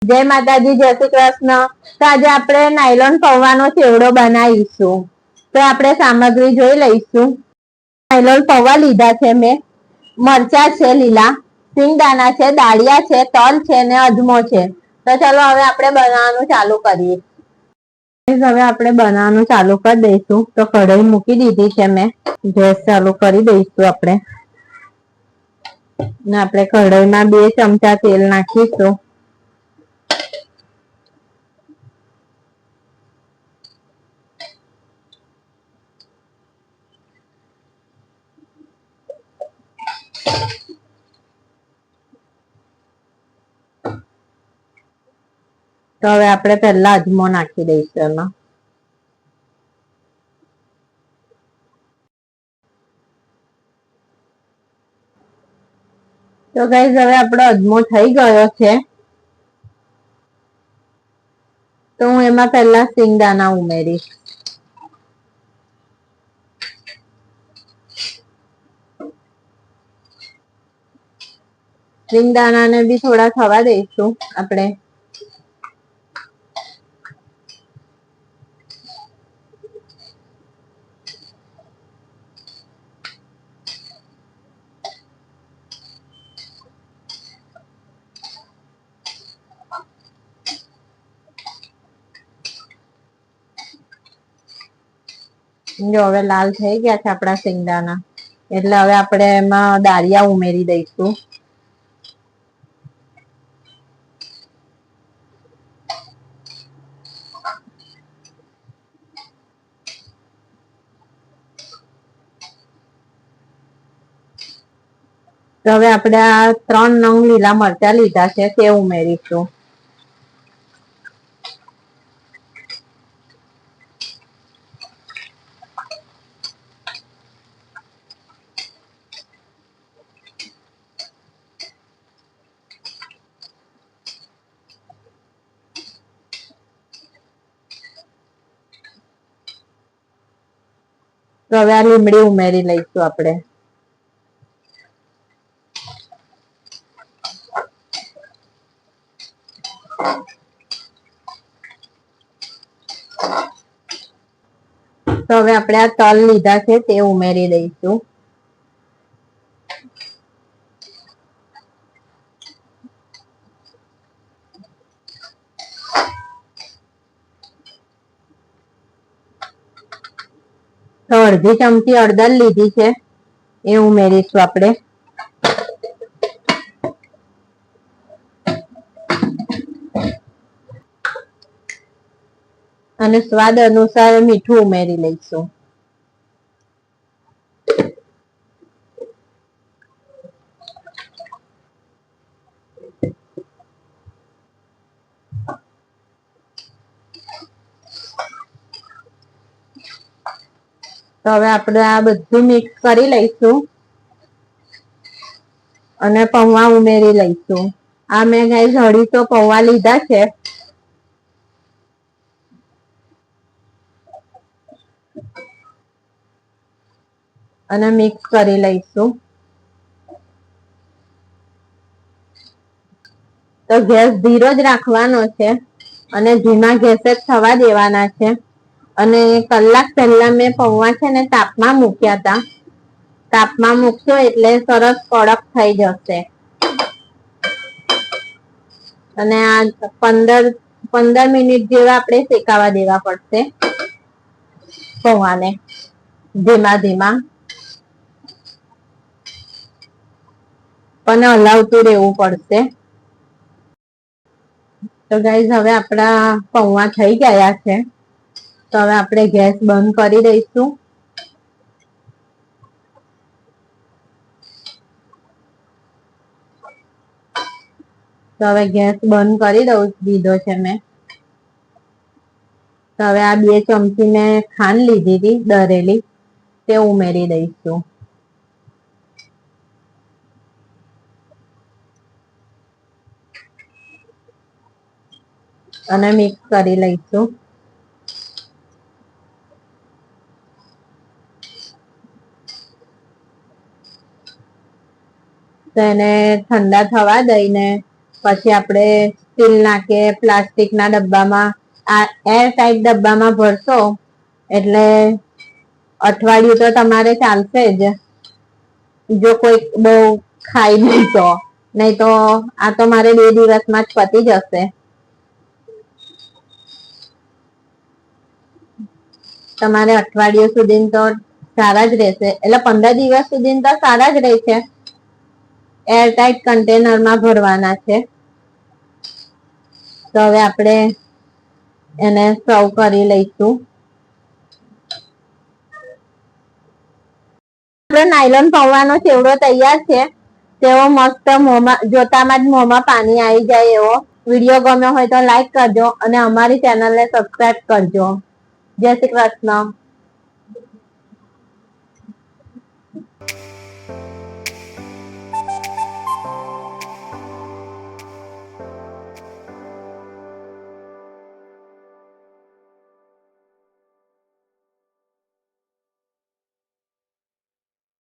જય માતાજી, જય શ્રી કૃષ્ણ। તો આજે આપણે નાયલોન પૌવાનો ચેવડો બનાવીશું। તો આપણે સામગ્રી જોઈ લઈશું। નાયલોન પૌવા લીધા છે મેં, મરચા છે લીલા, સિંગદાણા છે, દાળિયા છે, તલ છે ને અજમો છે। તો ચલો હવે આપણે બનાવવાનું ચાલુ કરીએ। હવે આપણે બનાવવાનું ચાલુ કરી દઈશું। તો કઢાઈ મૂકી દીધી છે મેં, ગેસ ચાલુ કરી દઈશું આપણે। ને આપણે કઢાઈમાં 2 ચમચા તેલ નાખીશું। તો હવે આપણે પહેલા અજમો નાખી દઈશું એમાં। તો ગાઈસ હવે આપણો અજમો થઈ ગયો છે। તો હું એમાં પહેલા સિંગદાણા ઉમેરીશ। સિંગદાણાને બી થોડા થવા દઈશું આપણે। જો હવે લાલ થઈ ગયા છે આપણા સિંગદાણા, એટલે હવે આપણે એમાં દાળિયા ઉમેરી દઈશું। તો હવે આપણે આ 3 નંગ લીલા મરચા લીધા છે તે ઉમેરીશું। તો હવે આ લીમડી ઉમેરી લઈશું આપણે। તો હવે આપણે આ તલ લીધા છે તે ઉમેરી દઈશું। તો અડધી ચમચી હળદર લીધી છે એ ઉમેરીશું આપણે। અને સ્વાદ અનુસાર મીઠું ઉમેરી લઈશું। તો હવે આપણે આ બધું મિક્સ કરી લઈશું અને પૌવા ઉમેરી લઈશું। આ મેં ગાઈસ અઢીસો પૌવા લીધા છે। અને મિક્સ કરી લઈશું। તો ગેસ ધીરો જ રાખવાનો છે અને ધીમા ગેસે જ થવા દેવાના છે। અને કલાક પહેલા મેં પૌવા છે ને તાપમાં મૂક્યા હતા। તાપમાં મૂકશો એટલે સરસ કડક થઈ જશે। અને આ 15 મિનિટ જેવા આપણે શેકાવા દેવા પડશે પૌવાને, ધીમા ધીમા પણ હલાવતું રહેવું પડશે। તો ગાઈસ હવે આપણા પૌવા થઈ ગયા છે। તો હવે આપણે ગેસ બંધ કરી દઈશું। તો હવે ગેસ બંધ કરી દીધો છે મેં। તો હવે આ 2 ચમચી મેં ખાંડ લીધી હતી દળેલી, તે ઉમેરી દઈશું। અને મિક્સ કરી લઈશું। તો એને ઠંડા થવા દઈને પછી આપણે સ્ટીલના કે પ્લાસ્ટિકના ડબ્બામાં આ એર ટાઈટ ડબ્બામાં ભરશો એટલે અઠવાડિયું તો તમારે ચાલશે જ, જો કોઈ બહુ ખાઈ નહીં તો. નહીં તો આ તો મારે 2 દિવસમાં જ પતી જશે. તમારે અઠવાડિયું સુધી તો સારા જ રહેશે, એટલે 15 દિવસ સુધી તો સારા જ રહેશે. એરટાઈટ કન્ટેનરમાં ભરવાના છે. તો હવે આપણે એને સર્વ કરી લઈશું. આપણે નાયલોન પૌવાનો ચેવડો તૈયાર છે. તેવો મસ્ત મોંમાં જોતામાં જ મોંમાં પાણી આવી જાય એવો. વિડીયો ગમ્યો હોય તો લાઈક કરજો અને અમારી ચેનલને સબસ્ક્રાઇબ કરજો. જય શ્રી કૃષ્ણ.